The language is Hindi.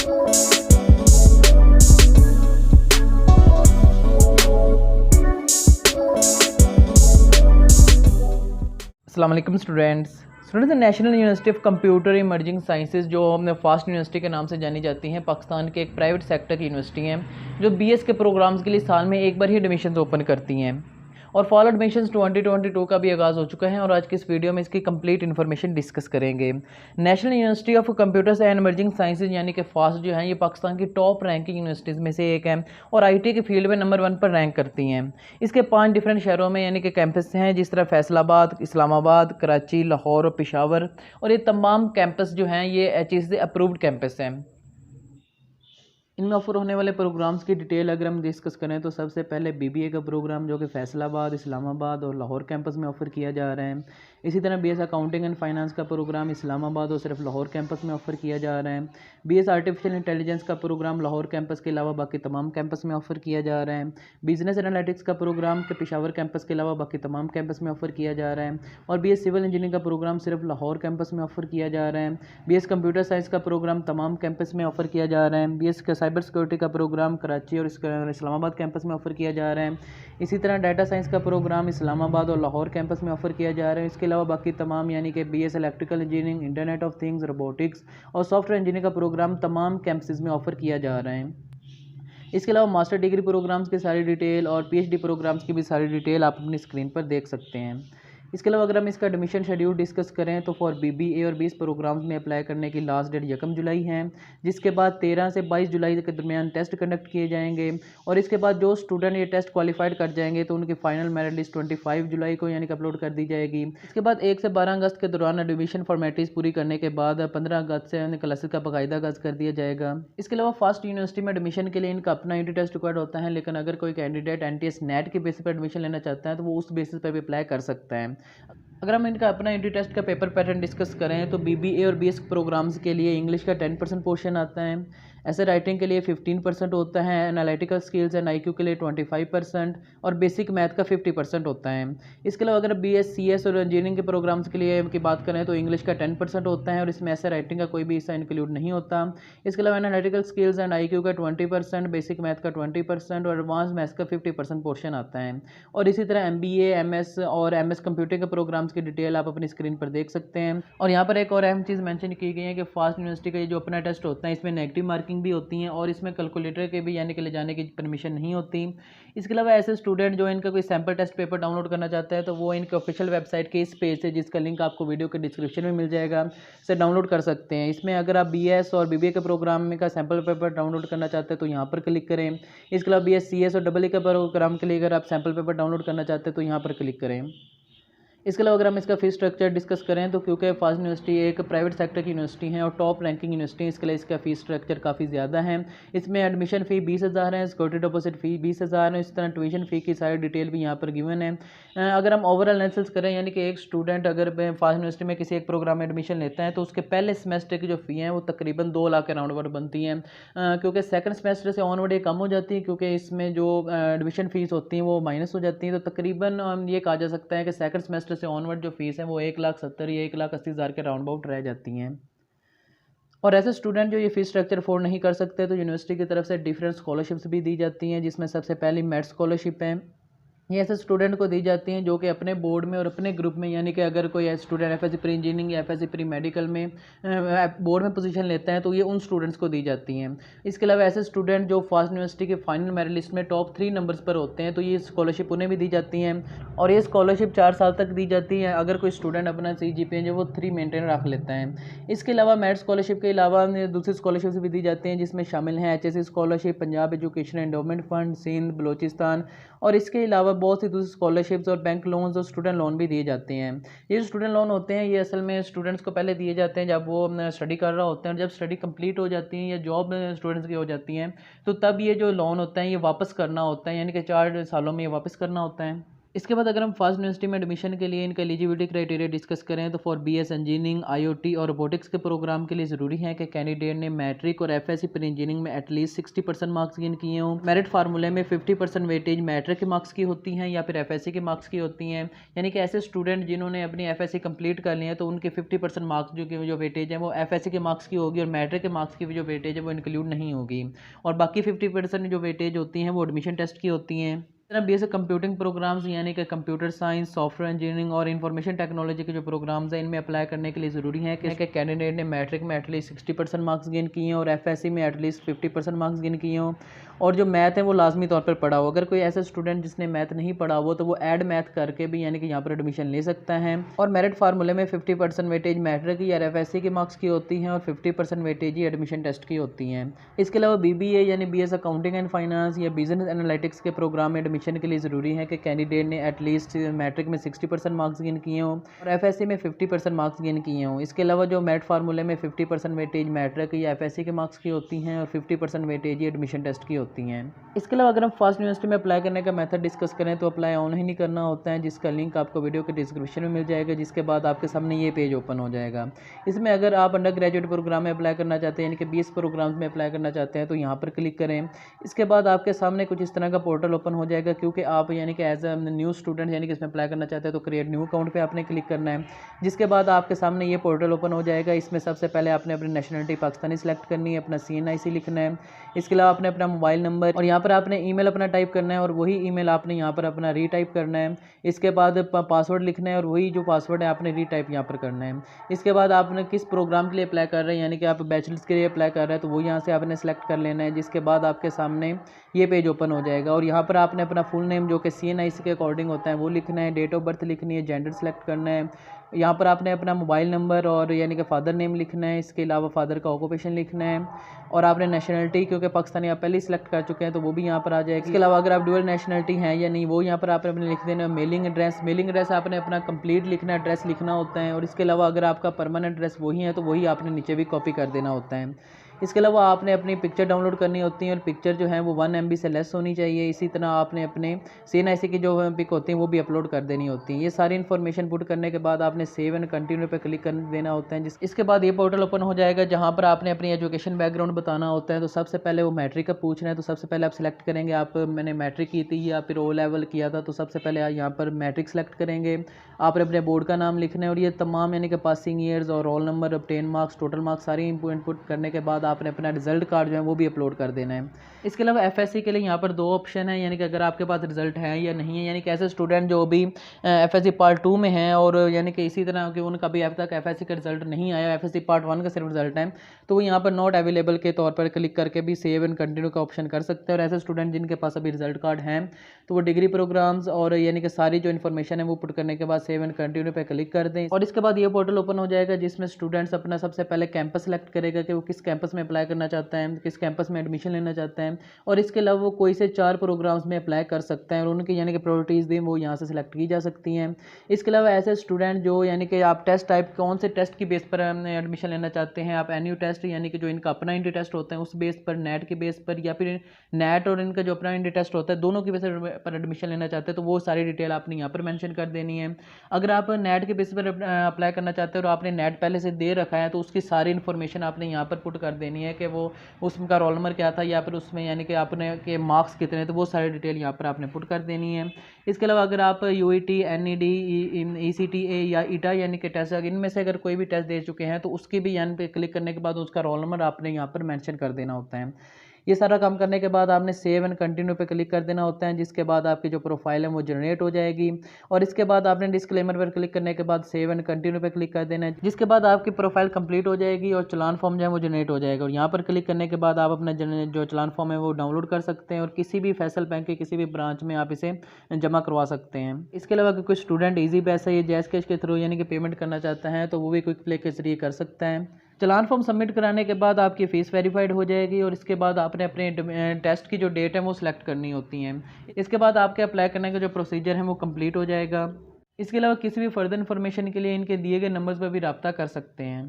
अस्सलाम वालेकुम students national university of computer emerging sciences जो हमने फास्ट यूनिवर्सिटी के नाम से जानी जाती हैं, पाकिस्तान के एक प्राइवेट सेक्टर की यूनिवर्सिटी हैं जो बीएस के प्रोग्राम्स के लिए साल में एक बार ही एडमिशन ओपन करती हैं और फॉल एडमिशन्स 2022 का भी आगाज़ हो चुका है और आज की इस वीडियो में इसकी कंप्लीट इन्फॉर्मेशन डिस्कस करेंगे। National university of computers and emerging sciences यानी कि फास्ट जो है ये पाकिस्तान की टॉप रैंकिंग यूनिवर्सिटीज़ में से एक है और आईटी के फील्ड में नंबर 1 पर रैंक करती हैं। इसके 5 डिफरेंट शहरों में यानी कि कैंपस हैं, जिस तरह फैसलाबाद, इस्लामाबाद, कराची, लाहौर और पेशावर, और ये तमाम कैंपस जो हैं ये HEC से अप्रूव्ड कैंपस हैं। इनमें ऑफर होने वाले प्रोग्राम्स की डिटेल अगर हम डिस्कस करें तो सबसे पहले BBA का प्रोग्राम जो कि फैसलाबाद, इस्लामाबाद और लाहौर कैंपस में ऑफ़र किया जा रहा है। इसी तरह BS अकाउंटिंग एंड फाइनेंस का प्रोग्राम इस्लामाबाद और सिर्फ लाहौर कैंपस में ऑफ़र किया जा रहा है। BS आर्टिफिशियल इंटेलिजेंस का प्रोग्राम लाहौर कैंपस के अलावा बाकी तमाम कैंपस में ऑफ़र किया जा रहा है। बिजनेस एनालिटिक्स का प्रोग्राम के पेशावर कैंपस के अलावा बाकी तमाम कैंपस में ऑफ़र किया जा रहा है और BS सिविल इंजीनियरिंग का प्रोग्राम सिर्फ लाहौर कैंपस में ऑफ़र किया जा रहा है। BS कंप्यूटर साइंस का प्रोग्राम तमाम कैंपस में ऑफ़र किया जा रहा है। BS साइबर सिक्योरिटी का प्रोग्राम कराची और इस्लामाबाद कैंपस में ऑफ़र किया जा रहा है। इसी तरह डाटा साइंस का प्रोग्राम इस्लामाबाद और लाहौर कैंपस में ऑफ़र किया जा रहा है। इसके अलावा बाकी तमाम यानी कि BS electrical engineering, internet of things, robotics और सॉफ्टवेयर इंजीनियरिंग का प्रोग्राम तमाम कैंपसेस में ऑफ़र किया जा रहा है। इसके अलावा मास्टर डिग्री प्रोग्राम्स की सारी डिटेल और PhD प्रोग्राम्स की भी सारी डिटेल आप अपनी स्क्रीन पर देख सकते हैं। इसके अलावा अगर हम इसका एडमिशन शेड्यूल डिस्कस करें तो फॉर BBA और BS प्रोग्राम्स में अप्लाई करने की लास्ट डेट 1 जुलाई है, जिसके बाद 13 से 22 जुलाई के दरमियान टेस्ट कंडक्ट किए जाएंगे और इसके बाद जो स्टूडेंट ये टेस्ट क्वालिफाइड कर जाएंगे तो उनकी फाइनल मेरिट लिस्ट 25 जुलाई को यानी कि अपलोड कर दी जाएगी। इसके बाद 1 से 12 अगस्त के दौरान एडमिशन फॉर्मेलिटीज़ पूरी करने के बाद 15 अगस्त से क्लासेस का बाकायदा आगाज़ कर दिया जाएगा। इसके अलावा फास्ट यूनिवर्सिटी में एडमिशन के लिए इनका अपना यूनिट टेस्ट रिक्वायर्ड होता है, लेकिन अगर कोई कैंडिडेट NTS नेट के बेसिस पर एडमिशन लेना चाहता है तो वो उस बेसिस पर भी अप्लाई कर सकता है। अगर हम इनका अपना यूनिट टेस्ट का पेपर पैटर्न डिस्कस करें तो BBA और BS प्रोग्राम्स के लिए इंग्लिश का 10% पोर्शन आता है, ऐसे राइटिंग के लिए 15% होता है, एनालिटिकल स्किल्स एंड IQ के लिए 25% और बेसिक मैथ का 50% होता है। इसके अलावा अगर BS CS और इंजीनियरिंग के प्रोग्राम्स के लिए की बात करें तो इंग्लिश का 10% होता है और इसमें ऐसे राइटिंग का कोई भी हिस्सा इंक्लूड नहीं होता। इसके अलावा एनालिटिकल स्किल्स एंड IQ का 20%, बेसिक मैथ का 20% और एडवांस मैथ्स का 50% पोर्शन आता है। और इसी तरह MBA, MS और MS कंप्यूटिंग के प्रोग्राम्स की डिटेल आप अपनी स्क्रीन पर देख सकते हैं। और यहाँ पर एक और अहम चीज़ मेंशन की गई है कि फास्ट यूनिवर्सिटी का ये जो अपना टेस्ट होता है इसमें नेगेटिव मार्किंग भी होती हैं और इसमें कैलकुलेटर के भी यानी कि ले जाने की परमिशन नहीं होती। इसके अलावा ऐसे स्टूडेंट जो इनका कोई सैम्पल टेस्ट पेपर डाउनलोड करना चाहता है तो वो इनके ऑफिशियल वेबसाइट के इस पेज से, जिसका लिंक आपको वीडियो के डिस्क्रिप्शन में मिल जाएगा, से डाउनलोड कर सकते हैं। इसमें अगर आप BS और BBA के प्रोग्राम में का सैम्पल पेपर डाउनलोड करना चाहते हैं तो यहाँ पर क्लिक करें। इसके अलावा BS CS और AA के प्रोग्राम के लिए अगर आप सैम्पल पेपर डाउनलोड करना चाहते हैं तो यहाँ पर क्लिक करें। इसके अलावा अगर हम इसका फ़ीस स्ट्रक्चर डिस्कस करें तो क्योंकि फास्ट यूनिवर्सिटी एक प्राइवेट सेक्टर की यूनिवर्सिटी है और टॉप रैंकिंग यूनिवर्सिटी है, इसके लिए इसका फ़ीस स्ट्रक्चर काफ़ी ज़्यादा है। इसमें एडमिशन फ़ी 20,000 है, सिक्योरिटी डिपॉजिट फ़ी 20,000 है। इस तरह ट्यूशन फ़ी की सारी डिटेल भी यहाँ पर गिवन है। अगर हम ओवरऑल एनालिसिस करें यानी कि एक स्टूडेंट अगर फास्ट यूनिवर्सिटी में किसी एक प्रोग्राम में एडमिशन लेता है तो उसके पहले सेमेस्टर की जो फ़ी है वो तकरीबन 2 लाख के राउंड अबाउट बनती हैं, क्योंकि सेकंड सेमेस्टर से ऑनवर्ड ये कम हो जाती है क्योंकि इसमें जो एडमिशन फ़ीस होती हैं वो माइनस हो जाती हैं। तो तकरीबन ये कहा जा सकता है कि सेकंड सेमेस्टर से ऑनवर्ड जो फ़ीस है वो 1,70,000 या 1,80,000 के राउंड अबाउट रह जाती हैं। और ऐसे स्टूडेंट जो ये फ़ीस स्ट्रक्चर अफोर्ड नहीं कर सकते तो यूनिवर्सिटी की तरफ से डिफरेंट स्कॉलरशिप्स भी दी जाती हैं, जिसमें सबसे पहली मेरिट स्कॉलरशिप है। ये ऐसे स्टूडेंट को दी जाती हैं जो कि अपने बोर्ड में और अपने ग्रुप में यानी कि अगर कोई स्टूडेंट FSC प्री इंजीनियरिंग या FSC प्री मेडिकल में बोर्ड में पोजीशन लेता है तो ये उन स्टूडेंट्स को दी जाती हैं। इसके अलावा ऐसे स्टूडेंट जो फास्ट यूनिवर्सिटी के फाइनल मेरिट लिस्ट में टॉप 3 नंबर्स पर होते हैं तो ये स्कॉलरशिप उन्हें भी दी जाती हैं और ये स्कॉलरशिप 4 साल तक दी जाती है अगर कोई स्टूडेंट अपना CGPA जो वो 3 मेंटेन रख लेता है। इसके अलावा मेरिट स्कॉलरशिप के अलावा दूसरी स्कॉलरशिप भी दी जाती हैं, जिसमें शामिल हैं HSC scholarship, Punjab education endowment fund, Sindh, Balochistan और इसके अलावा बहुत सी दूसरी स्कॉलरशिप्स और बैंक लोन्स और स्टूडेंट लोन भी दिए जाते हैं। ये जो स्टूडेंट लोन होते हैं ये असल में स्टूडेंट्स को पहले दिए जाते हैं जब वो स्टडी कर रहा होते हैं और जब स्टडी कंप्लीट हो जाती है या जॉब स्टूडेंट्स की हो जाती हैं तो तब ये जो लोन होता है ये वापस करना होता है, यानी कि 4 सालों में ये वापस करना होता है। इसके बाद अगर हम फर्स्ट यूनिवर्सिटी में एडमिशन के लिए इनका एलिजिबिलिटी क्राइटेरिया डिस्कस करें तो फॉर बीएस इंजीनियरिंग, आईओटी और रोबोटिक्स के प्रोग्राम के लिए ज़रूरी है कि कैंडिडेट ने मैट्रिक और एफएससी पर इंजीनियरिंग में एटलीस्ट 60% मार्क्स गेन किए हों। मेरिट फार्मूले में 50% वेटेज मैट्रिक के मार्क्स की होती हैं या फिर एफएससी के मार्क्स की होती हैं, यानी कि ऐसे स्टूडेंट जिन्होंने अपनी एफएससी कंप्लीट कर ली है तो उनके 50% मार्क्स जो वेटेज है वो एफएससी के मार्क्स की होगी और मैट्रिक के मार्क्स की जो वेटेज है वो इंक्लूड नहीं होगी, और बाकी 50% जो वेटेज होती हैं वो एडमिशन टेस्ट की होती हैं। तरह बीएससी कंप्यूटिंग प्रोग्राम्स यानी कि कंप्यूटर साइंस, सॉफ्टवेयर इंजीनियरिंग और इंफॉर्मेशन टेक्नोलॉजी के जो प्रोग्राम्स हैं इनमें अप्लाई करने के लिए ज़रूरी है कि कैंडिडेट ने मैट्रिक में एटलीस्ट 60% मार्क्स गेन किए हैं और एफएससी में एटलीस्ट 50% मार्क्स गेन किए हों, और जो मैथ है वो लाजमी तौर पर पढ़ा हो। अगर कोई ऐसा स्टूडेंट जिसने मैथ नहीं पढ़ा हो तो वो ऐड मैथ करके भी यानी कि यहाँ पर एडमिशन ले सकता है। और मेरिट फार्मूले में 50% वेटेज मैट्रिक या एफएससी के मार्क्स की होती हैं और 50% वेटेज ही एडमिशन टेस्ट की होती हैं। इसके अलावा बीबीए यानी बीएस अकाउंटिंग एंड फाइनेंस या बिजनेस एनालिटिक्स के प्रोग्राम में एडमिशन के लिए ज़रूरी है कि कैंडिडेट ने एटलीस्ट मैट्रिक में 60% मार्क्स गेन किए हों और एफएससी में 50% मार्क्स गेन किए हों। इसके अलावा जो मेरिट फार्मूले में 50% वेटेज मैट्रिक या एफएससी के मार्क्स की होती हैं और 50% वेटेज ही एडमिशन टेस्ट की होती हैं। इसके अलावा अगर हम फर्स्ट यूनिवर्सिटी में अप्लाई करने का मेथड डिस्कस करें तो अप्लाई ऑनलाइन ही करना होता है, जिसका लिंक आपको वीडियो के डिस्क्रिप्शन में मिल जाएगा, जिसके बाद आपके सामने ये पेज ओपन हो जाएगा। इसमें अगर आप अंडर ग्रेजुएट प्रोग्राम में अप्लाई करना चाहते हैं यानी कि बीएस प्रोग्राम्स में अप्लाई करना चाहते हैं तो यहाँ पर क्लिक करें। इसके बाद आपके सामने कुछ इस तरह का पोर्टल ओपन हो जाएगा, क्योंकि आप यानी कि एज अ न्यू स्टूडेंट यानी कि इसमें अप्लाई करना चाहते हैं तो क्रिएट न्यू अकाउंट पे आपने क्लिक करना है। जिसके बाद आपके सामने ये पोर्टल ओपन हो जाएगा। इसमें सबसे पहले आपने अपनी नेशनलिटी पाकिस्तानी सेलेक्ट करनी है, अपना CNIC लिखना है। इसके अलावा आपने अपना मोबाइल नंबर और यहाँ पर आपने ईमेल अपना टाइप करना है और वही ईमेल आपने यहाँ पर अपना रीटाइप करना है। इसके बाद पासवर्ड लिखना है और वही जो पासवर्ड है आपने रीटाइप यहाँ पर करना है। इसके बाद आपने किस प्रोग्राम के लिए अप्लाई कर रहे हैं यानी कि आप बैचलर्स के लिए अप्लाई कर रहे हैं तो वो यहाँ से आपने सेलेक्ट कर लेना है। जिसके बाद आपके सामने ये पेज ओपन हो जाएगा और यहाँ पर आपने अपना फुल नेम जो कि CNIC के अकॉर्डिंग होता है वो लिखना है, डेट ऑफ बर्थ लिखनी है, जेंडर सेलेक्ट करना है। यहाँ पर आपने अपना मोबाइल नंबर और यानी कि फ़ादर नेम लिखना है। इसके अलावा फादर का ऑक्यूपेशन लिखना है और आपने नेशनलिटी क्योंकि पाकिस्तानी आप पहले ही सिलेक्ट कर चुके हैं तो वो भी यहाँ पर आ जाएगी। इसके अलावा अगर आप डुअल नेशनलिटी हैं या नहीं वो यहाँ पर आपने अपने लिख देना। मेलिंग एड्रेस आपने अपना कंप्लीट लिखना, एड्रेस लिखना होता है। और इसके अलावा अगर आपका परमानेंट एड्रेस वही है तो वही आपने नीचे भी कॉपी कर देना होता है। इसके अलावा आपने अपनी पिक्चर डाउनलोड करनी होती है और पिक्चर जो है वो 1 MB से लेस होनी चाहिए। इसी तरह आपने अपने CNIC की जो पिक होती हैं वो भी अपलोड कर देनी होती हैं। ये सारी इन्फॉर्मेशन पुट करने के बाद आपने सेव एंड कंटिन्यू पे क्लिक कर देना होता है। इसके बाद ये पोर्टल ओपन हो जाएगा जहाँ पर आपने अपनी एजुकेशन बैकग्राउंड बताना होता है। तो सबसे पहले वो मैट्रिक का पूछ रहे हैं तो सबसे पहले आप सिलेक्ट करेंगे आप मैंने मैट्रिक की थी या फिर O लेवल किया था तो सबसे पहले यहाँ पर मैट्रिक सेलेक्ट करेंगे। आपने अपने बोर्ड का नाम लिखना है और ये तमाम यानी कि पासिंग ईयर्स और roll number, obtain marks, total marks सारी इनपुट करने के बाद आपने अपना रिजल्ट कार्ड जो है वो भी अपलोड कर देना है। इसके अलावा एफएससी के लिए यहाँ पर 2 ऑप्शन है, यानी कि अगर आपके पास रिजल्ट है या नहीं है, यानी कि ऐसे स्टूडेंट जो भी एफएससी पार्ट 2 में हैं और यानी कि इसी तरह कि उनका भी अब तक एफएससी का रिजल्ट नहीं आया, एफएससी पार्ट 1 का सिर्फ रिजल्ट है, तो वो यहाँ पर नॉट अवेलेबल के तौर पर क्लिक करके भी सेव एंड कंटिन्यू का ऑप्शन कर सकते हैं। और ऐसे स्टूडेंट जिनके पास अभी रिजल्ट कार्ड हैं तो वो डिग्री प्रोग्राम्स और यानी कि सारी जो इन्फॉर्मेशन है वो पुट करने के बाद सेव एंड कंटिन्यू पे क्लिक कर दें। और इसके बाद ये पोर्टल ओपन हो जाएगा जिसमें स्टूडेंट्स अपना सबसे पहले कैंपस सेलेक्ट करेगा कि वो किस कैंपस में अप्लाई करना चाहता है, किस कैंपस में एडमिशन लेना चाहता है, और इसके अलावा वो कोई से 4 प्रोग्राम्स में अप्लाई कर सकता है और उनकी यानी कि प्रायोरिटीज़ दी वो यहाँ से सिलेक्ट की जा सकती हैं। इसके अलावा ऐसे स्टूडेंट जो यानी कि आप टेस्ट टाइप कौन से टेस्ट की बेस पर एडमिशन लेना चाहते हैं, आप एनयू टेस्ट यानी कि जो इनका अपना इंटी टेस्ट होता है उस बेस पर, नेट के बेस पर, या फिर नेट और इनका जो अपना इंटी टेस्ट होता है दोनों की बेस पर एडमिशन लेना चाहते हैं तो वो सारी डिटेल आपने यहाँ पर मेंशन कर देनी है। अगर आप नेट के बेस पर अप्लाई करना चाहते हैं और आपने नेट पहले से दे रखा है तो उसकी सारी इन्फॉर्मेशन आपने यहाँ पर पुट कर देनी है कि वो उसका रोल नंबर क्या था या फिर उसमें यानी कि आपने के मार्क्स कितने, तो वो सारी डिटेल यहाँ पर आपने पुट कर देनी है। इसके अलावा अगर आप UET, NED, ECTA या ईटा यानी कि टेस्ट इनमें से अगर कोई भी टेस्ट दे चुके हैं तो उसकी भी यानी पे क्लिक करने के बाद उसका रोल नंबर आपने यहाँ पर मेंशन कर देना होता है। ये सारा काम करने के बाद आपने सेव एंड कंटिन्यू पे क्लिक कर देना होता है, जिसके बाद आपकी जो प्रोफाइल है वो जनरेट हो जाएगी। और इसके बाद आपने डिस्क्लेमर पर क्लिक करने के बाद सेव एंड कंटिन्यू पे क्लिक कर देना है, जिसके बाद आपकी प्रोफाइल कंप्लीट हो जाएगी और चलान फॉर्म जो है वो जनरेट हो जाएगा। और यहाँ पर क्लिक करने के बाद आप अपना जो चलान फॉर्म है वो डाउनलोड कर सकते हैं और किसी भी फैसल बैंक के किसी भी ब्रांच में आप इसे जमा करवा सकते हैं। इसके अलावा अगर कोई स्टूडेंट ईजी पैसा या जैज़ कैश के थ्रू यानी कि पेमेंट करना चाहता है तो वो भी क्विक प्ले के जरिए कर सकता है। चलान फॉर्म सबमिट कराने के बाद आपकी फ़ीस वेरीफाइड हो जाएगी और इसके बाद आपने अपने टेस्ट की जो डेट है वो सिलेक्ट करनी होती है। इसके बाद आपके अप्लाई करने का जो प्रोसीजर है वो कंप्लीट हो जाएगा। इसके अलावा किसी भी फर्दर इन्फॉर्मेशन के लिए इनके दिए गए नंबर्स पर भी रब्ता कर सकते हैं।